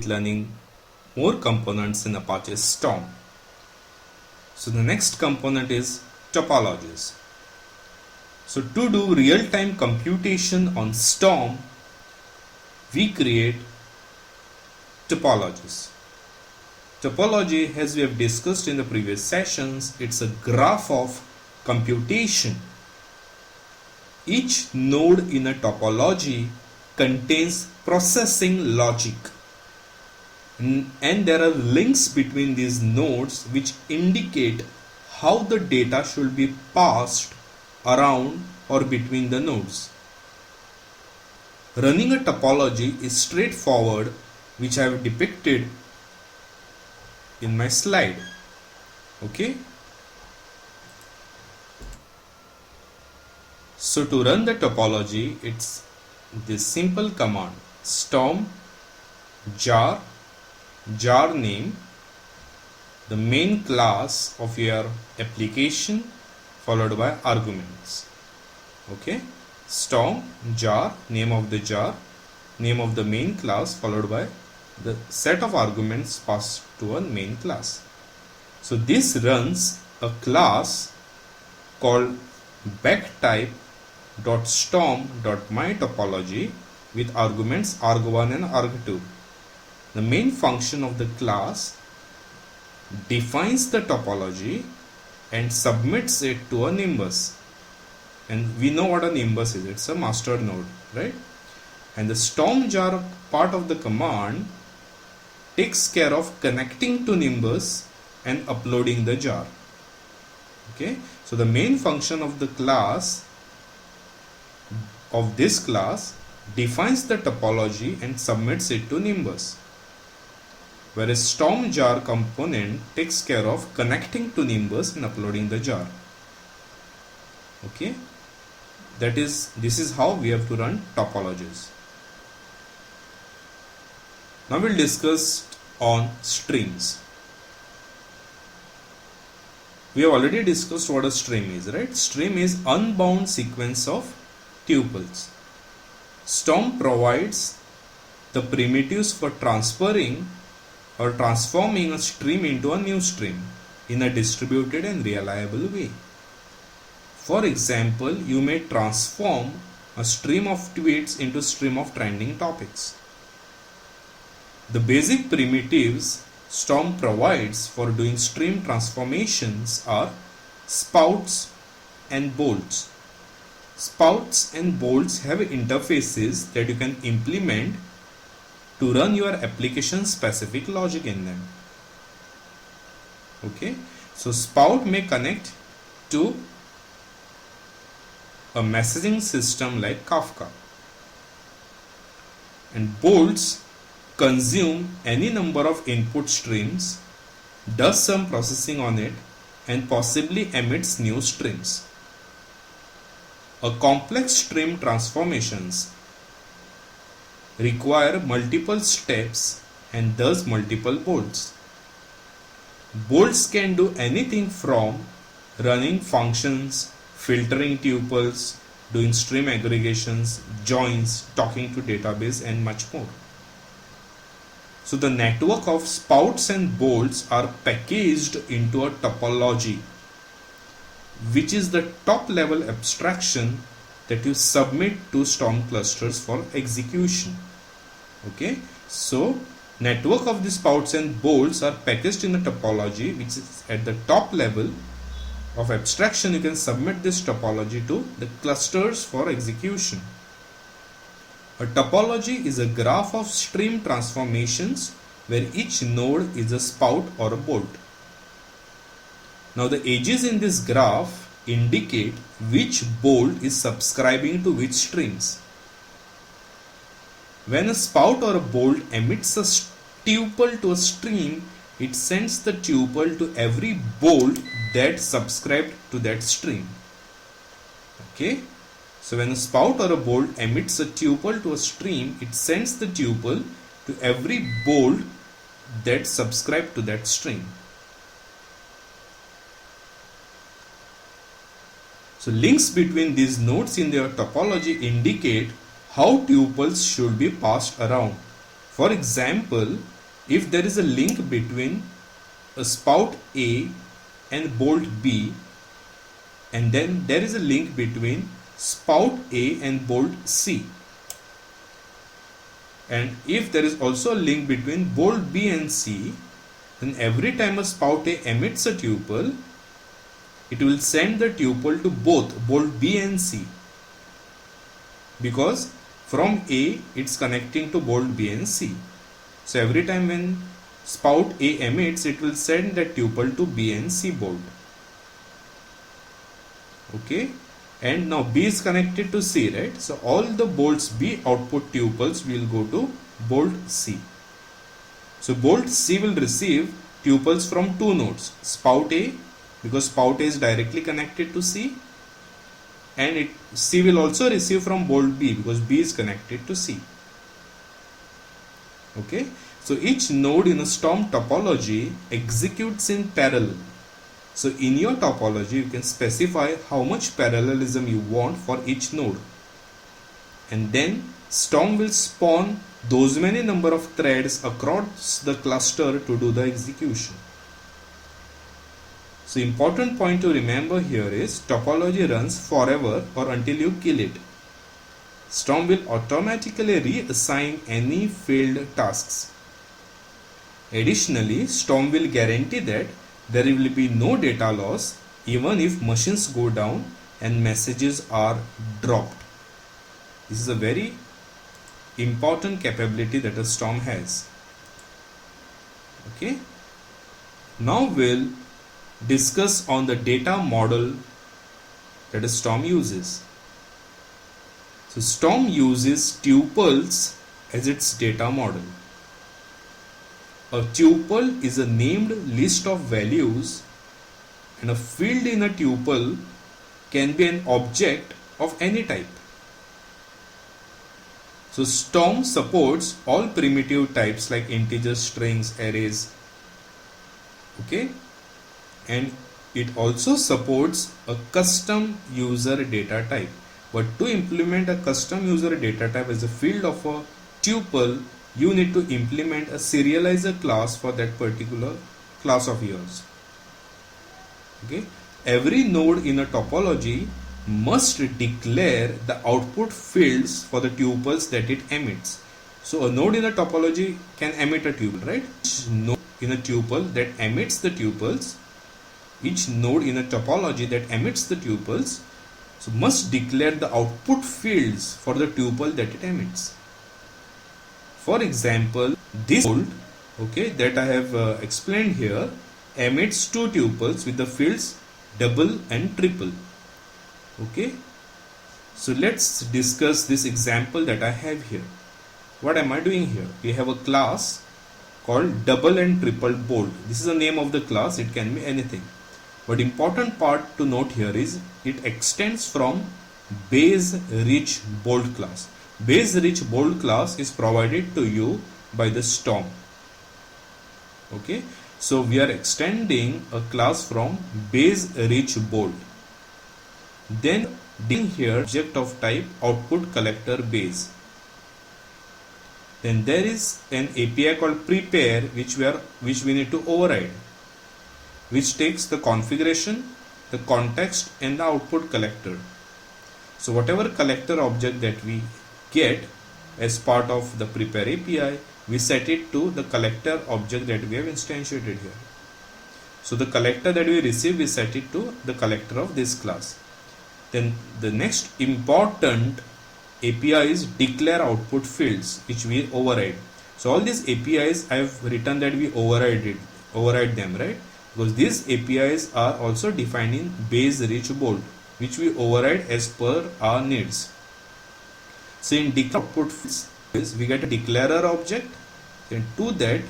learning more components in Apache Storm. So the next component is topologies. So to do real-time computation on Storm, we create topologies. Topology, as we have discussed in the previous sessions, it's a graph of computation. Each node in a topology contains processing logic, and there are links between these nodes which indicate how the data should be passed around or between the nodes. Running a topology is straightforward, which I have depicted in my slide. Okay. So to run the topology, it's this simple command: storm jar name, the main class of your application, followed by arguments. Okay, storm jar, name of the jar, name of the main class, followed by the set of arguments passed to a main class. So this runs a class called backtype.storm.myTopology with arguments arg1 and arg2. The main function of the class defines the topology and submits it to a Nimbus. And we know what a Nimbus is. It's a master node, right? And the storm jar part of the command takes care of connecting to Nimbus and uploading the jar. Okay, so the main function of the class of this class defines the topology and submits it to Nimbus, whereas storm jar component takes care of connecting to Nimbus and uploading the jar. Okay, this is how we have to run topologies. Now we'll discuss on streams. We have already discussed what a stream is, right? Stream is unbound sequence of tuples. Storm provides the primitives for transferring or transforming a stream into a new stream in a distributed and reliable way. For example, you may transform a stream of tweets into a stream of trending topics. The basic primitives Storm provides for doing stream transformations are spouts and bolts. Spouts and bolts have interfaces that you can implement to run your application specific logic in them. Okay, so spout may connect to a messaging system like Kafka, and bolts consume any number of input streams, does some processing on it, and possibly emits new streams. A complex stream transformations require multiple steps and thus multiple bolts. Bolts can do anything from running functions, filtering tuples, doing stream aggregations, joins, talking to database, and much more. So the network of spouts and bolts are packaged into a topology, which is the top level abstraction that you submit to Storm clusters for execution. Okay, so network of the spouts and bolts are packaged in a topology, which is at the top level of abstraction. You can submit this topology to the clusters for execution. A topology is a graph of stream transformations where each node is a spout or a bolt. Now the edges in this graph indicate which bolt is subscribing to which streams. When a spout or a bolt emits a tuple to a stream, it sends the tuple to every bolt that subscribed to that stream. Okay. So when a spout or a bolt emits a tuple to a stream, it sends the tuple to every bolt that subscribed to that stream. So links between these nodes in their topology indicate how tuples should be passed around. For example, if there is a link between a spout A and bolt B, and then there is a link between spout A and bolt C, and if there is also a link between bolt B and C, then every time a spout A emits a tuple, it will send the tuple to both bolt B and C, because from A it's connecting to bolt B and C. So every time when spout A emits, it will send that tuple to B and C bolt. Okay, and now B is connected to C, right? So all the bolts B output tuples will go to bolt C. So bolt C will receive tuples from two nodes, spout A, because spout A is directly connected to C, and C will also receive from bolt B because B is connected to C. Okay, so each node in a storm topology executes in parallel. So in your topology, you can specify how much parallelism you want for each node, and then storm will spawn those many number of threads across the cluster to do the execution. So important point to remember here is topology runs forever or until you kill it. Storm will automatically reassign any failed tasks. Additionally, Storm will guarantee that there will be no data loss even if machines go down and messages are dropped. This is a very important capability that a Storm has. Okay. Now we'll discuss on the data model that a Storm uses. So Storm uses tuples as its data model. A tuple is a named list of values, and a field in a tuple can be an object of any type. So Storm supports all primitive types like integers, strings, arrays. Okay, and it also supports a custom user data type. But to implement a custom user data type as a field of a tuple, you need to implement a serializer class for that particular class of yours. Okay, every node in a topology must declare the output fields for the tuples that it emits. So a node in a topology can emit a tuple, right? Each node in a tuple that emits the tuples, each node in a topology that emits the tuples, so must declare the output fields for the tuple that it emits. For example, this bolt, okay, that I have explained here, emits two tuples with the fields double and triple. Okay, so let's discuss this example that I have here. What am I doing here? We have a class called double and triple bolt. This is the name of the class. It can be anything. But important part to note here is it extends from base rich bolt class. Base rich bolt class is provided to you by the Storm. Okay, so we are extending a class from base rich bolt. Then here object of type output collector base. Then there is an API called prepare which we need to override, which takes the configuration, the context, and the output collector. So whatever collector object that we get as part of the prepare API, we set it to the collector object that we have instantiated here. So the collector that we receive, we set it to the collector of this class. Then the next important API is declare output fields, which we override. So all these APIs I have written that we override them, right? Because these APIs are also defined in base rich bolt, which we override as per our needs. So in declare output fields, we get a declarer object, then to that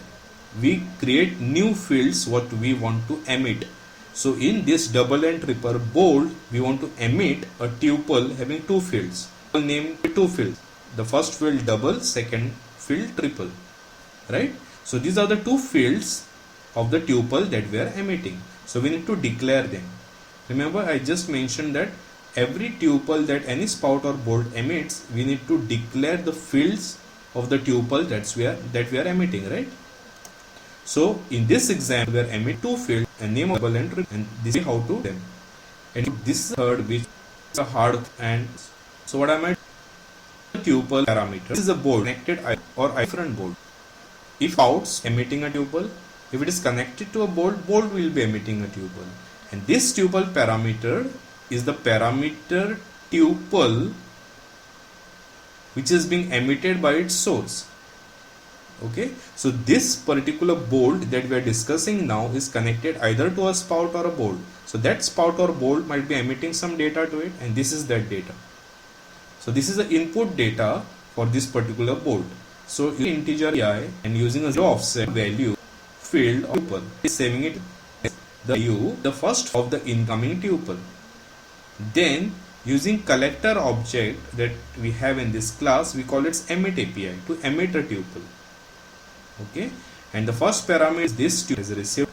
we create new fields what we want to emit. So in this double and triple bolt, we want to emit a tuple having two fields. We'll name two fields. The first field double, second field triple, right? So these are the two fields of the tuple that we are emitting. So we need to declare them. Remember, I just mentioned that every tuple that any spout or bolt emits, we need to declare the fields of the tuple that we are emitting, right? So in this example, we are emit two fields and name of double and triple, and this is how to do them. And this third, which is a hard and so what am I? Tuple parameter. This is a board connected or different board. If outs emitting a tuple, if it is connected to a board, board will be emitting a tuple. And this tuple parameter is the parameter tuple which is being emitted by its source. Okay, so this particular bolt that we are discussing now is connected either to a spout or a bolt. So that spout or bolt might be emitting some data to it, and this is that data. So this is the input data for this particular bolt. So using integer API and using a zero offset value field of tuple is saving it as the first of the incoming tuple. Then using collector object that we have in this class, we call it emit API to emit a tuple. Okay, and the first parameter is this tuple is received.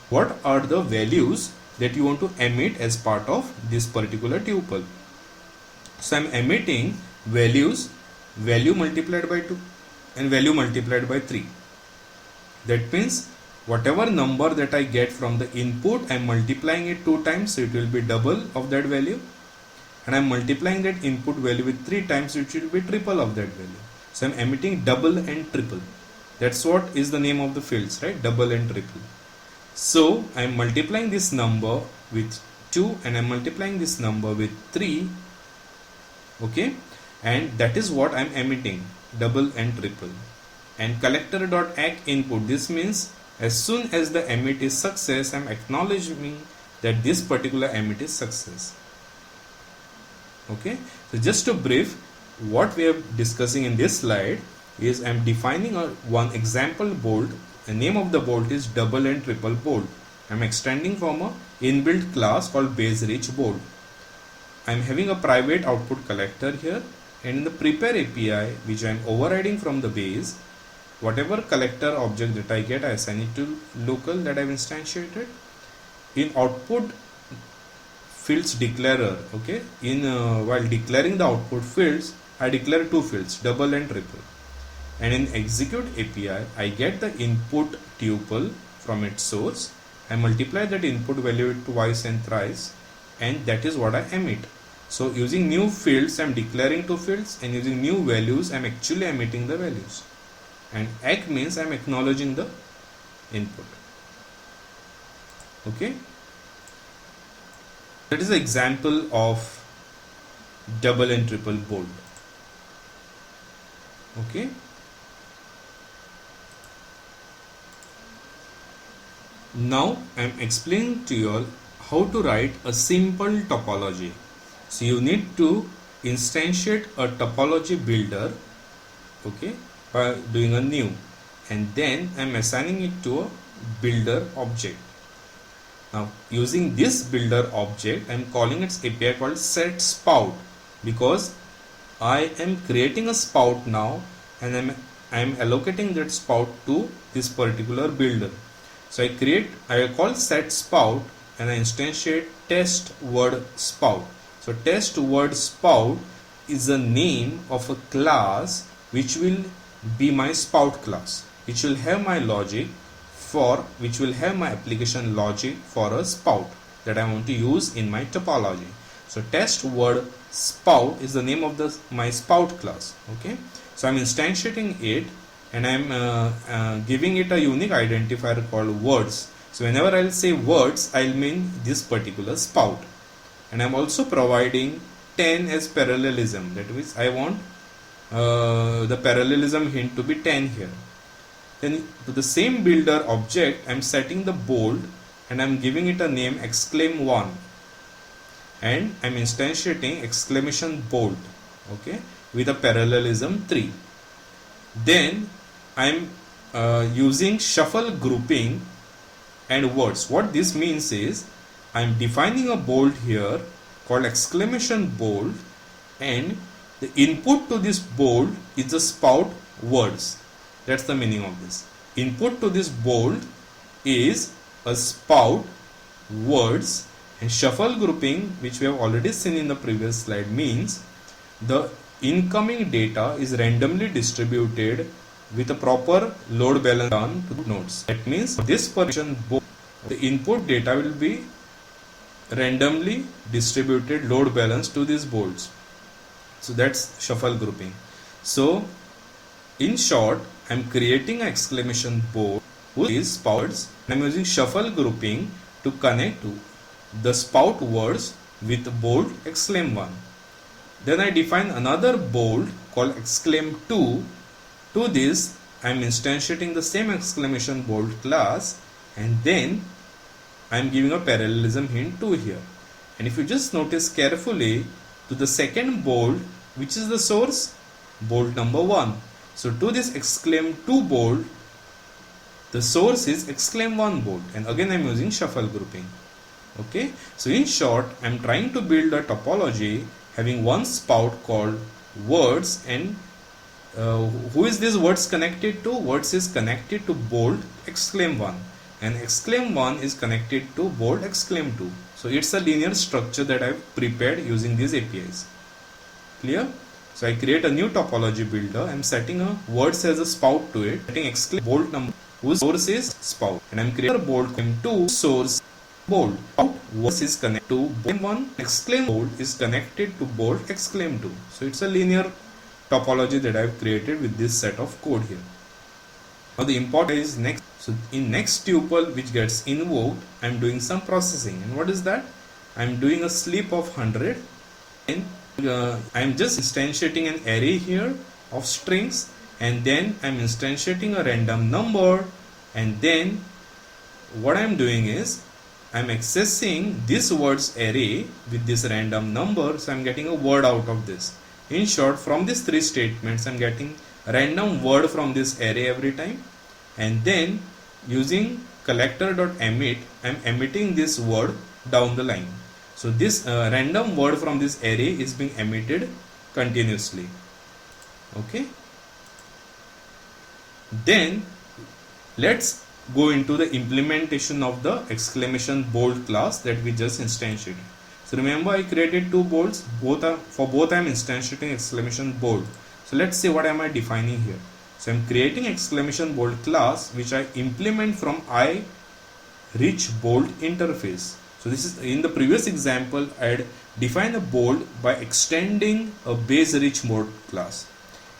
What are the values that you want to emit as part of this particular tuple? So I am emitting values, value multiplied by 2 and value multiplied by 3. That means whatever number that I get from the input, I am multiplying it 2 times, so it will be double of that value, and I am multiplying that input value with 3 times, it will be triple of that value. So I am emitting double and triple. That's what is the name of the fields, right? Double and triple. So I am multiplying this number with 2 and I am multiplying this number with 3. Okay, and that is what I am emitting, double and triple. And collector.act input, this means as soon as the emit is success, I am acknowledging that this particular emit is success. Okay, so just to brief, what we are discussing in this slide is I am defining one example bolt. The name of the bolt is double and triple bolt. I am extending from a inbuilt class called base rich bolt. I am having a private output collector here, and in the prepare API, which I am overriding from the base, whatever collector object that I get, I assign it to local that I have instantiated. In output fields declarer, okay, while declaring the output fields, I declare two fields, double and triple. And in execute API, I get the input tuple from its source. I multiply that input value twice and thrice, and that is what I emit. So using new fields, I am declaring two fields, and using new values, I am actually emitting the values. And act means I am acknowledging the input. Okay, that is an example of double and triple bolt. Okay, now I am explaining to you all how to write a simple topology. So you need to instantiate a topology builder, okay, by doing a new, and then I am assigning it to a builder object. Now using this builder object, I am calling its API called set spout, because I am creating a spout now, and I am allocating that spout to this particular builder. So I call set spout and I instantiate test word spout. So test word spout is the name of a class which will be my spout class, which will have my application logic for a spout that I want to use in my topology. So test word spout is the name of my spout class. Okay, so I'm instantiating it, and I'm giving it a unique identifier called words. So whenever I'll say words, I'll mean this particular spout. And I'm also providing 10 as parallelism. That means I want the parallelism hint to be 10 here. Then to the same builder object, I'm setting the bolt and I'm giving it a name exclaim1, and I'm instantiating exclamation bolt, okay, with a parallelism 3. Then I'm using shuffle grouping and words. What this means is I'm defining a bolt here called exclamation bolt, and the input to this bolt is the spout words. That's the meaning of this. Input to this bolt is a spout words, and shuffle grouping, which we have already seen in the previous slide, means the incoming data is randomly distributed with a proper load balance done to the nodes. That means for this partition board, the input data will be randomly distributed load balance to these boards. So that's shuffle grouping. So in short, I'm creating an exclamation board with these spouts. I'm using shuffle grouping to connect the spout words with bold exclaim1. Then I define another bold called exclaim2. To this, I'm instantiating the same exclamation bold class, and then I'm giving a parallelism hint 2 here. And if you just notice carefully to the second bold, which is the source? Bold number 1. So to this exclaim2 bold, the source is exclaim1 bold, and again I'm using shuffle grouping. Okay, so in short, I'm trying to build a topology having one spout called words, and who is this words connected to? Words is connected to bold exclaim1, and exclaim1 is connected to bold exclaim2. So it's a linear structure that I've prepared using these APIs. Clear? So I create a new topology builder. I'm setting a words as a spout to it, setting exclaim bold number whose source is spout, and I'm creating a bold exclaim2 source bold. Words is connected to bold 1, exclaim bold is connected to bold exclaim2. So it's a linear topology that I've created with this set of code here. Now the important is next. So in next tuple which gets invoked, I'm doing some processing. And what is that? I'm doing a sleep of 100, and I'm just instantiating an array here of strings, and then I'm instantiating a random number, and then what I'm doing is I'm accessing this words array with this random number, so I'm getting a word out of this. In short, from these three statements, I'm getting a random word from this array every time, and then using collector.emit, I'm emitting this word down the line. So this random word from this array is being emitted continuously. Okay. Then let's go into the implementation of the exclamation bold class that we just instantiated. So remember, I created two bolds. For both I'm instantiating exclamation bold. So let's see what am I defining here. So I'm creating exclamation bold class which I implement from I reach bold interface. So this is in the previous example, I had defined a bold by extending a base reach bold class,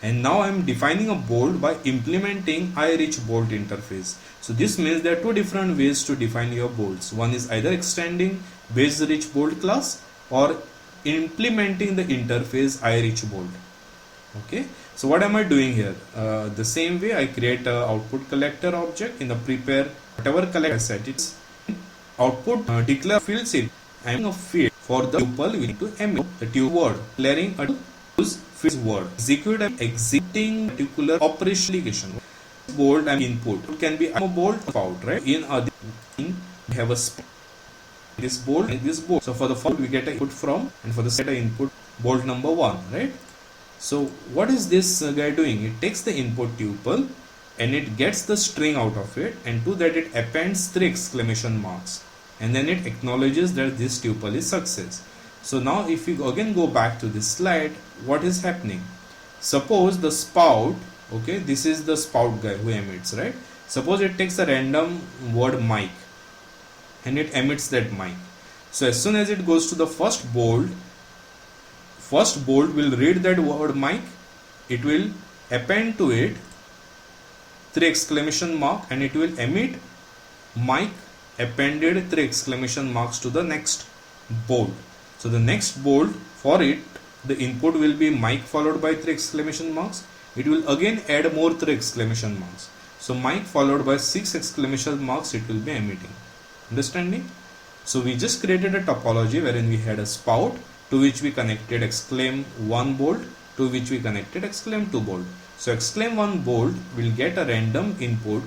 and now I am defining a bold by implementing I reach bold interface. So this means there are two different ways to define your bolds. One is either extending base reach bold class or implementing the interface I reach bold. Okay, so what am I doing here? The same way I create a output collector object in the prepare whatever collector set its output declare field set. I am a field for the tuple we need to emit the tuple word, declaring a use field word. Execute and exiting particular operation application. Bold and input can be a bold spout, right? In other we have a spout. This bold and this bold. So for the spout we get an input from, and for the set input bold number 1, right? So what is this guy doing? It takes the input tuple and it gets the string out of it, and to that it appends 3 exclamation marks, and then it acknowledges that this tuple is success. So now if we again go back to this slide, what is happening? Suppose the spout, okay, this is the spout guy who emits, right? Suppose it takes a random word mic and it emits that mic. So as soon as it goes to the first bold will read that word mic, it will append to it 3 exclamation mark, and it will emit mic appended 3 exclamation marks to the next bold. So the next bold, for it the input will be mic followed by 3 exclamation marks. It will again add more 3 exclamation marks. So mic followed by 6 exclamation marks it will be emitting. Understanding? So we just created a topology wherein we had a spout to which we connected exclaim1 bold, to which we connected exclaim2 bold. So exclaim1 bold will get a random input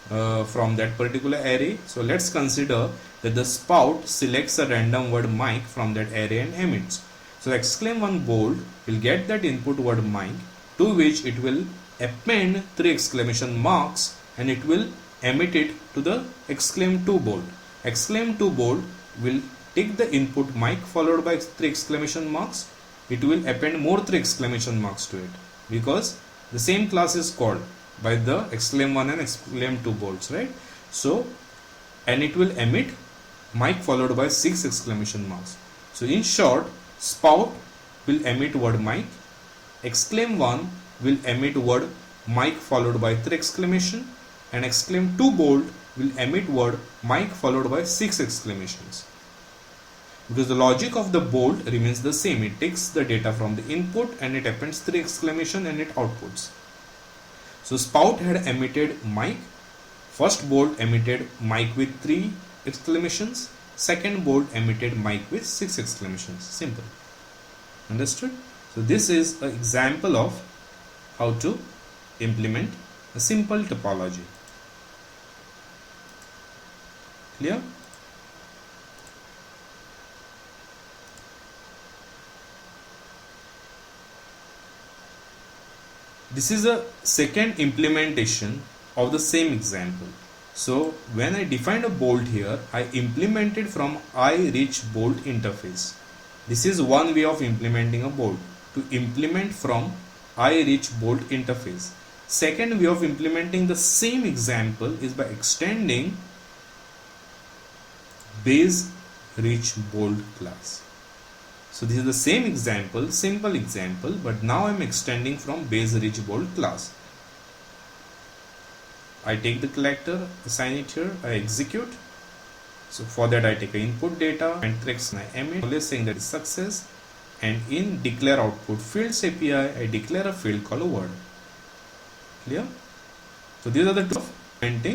from that particular array. So let's consider that the spout selects a random word mic from that array and emits. So exclaim1 bold will get that input word mic, to which it will append 3 exclamation marks, and it will emit it to the exclaim2 bold. Exclaim2 bold will take the input mic followed by 3 exclamation marks. It will append more 3 exclamation marks to it, because the same class is called. by the exclaim1 and exclaim2 bolts, right? So, and it will emit mic followed by 6 exclamation marks. So in short, spout will emit word mic, exclaim1 will emit word mic followed by 3 exclamation, and exclaim2 bolt will emit word mic followed by 6 exclamations. Because the logic of the bolt remains the same, it takes the data from the input and it appends 3 exclamation and it outputs. So spout had emitted mic, first bolt emitted mic with 3 exclamations, second bolt emitted mic with 6 exclamations. Simple. Understood? So this is an example of how to implement a simple topology. Clear? This is a second implementation of the same example. So when I defined a bolt here, I implemented from I-reach bolt interface. This is one way of implementing a bolt, to implement from I-reach bolt interface. Second way of implementing the same example is by extending base reach bolt class. So this is the same example, simple example, but now I am extending from base reach bolt class. I take the collector, assign it here, I execute. So for that I take a input data, matrix and I emit, always saying that is success, and in declare output fields API, I declare a field called a word. Clear? So these are the two of implementing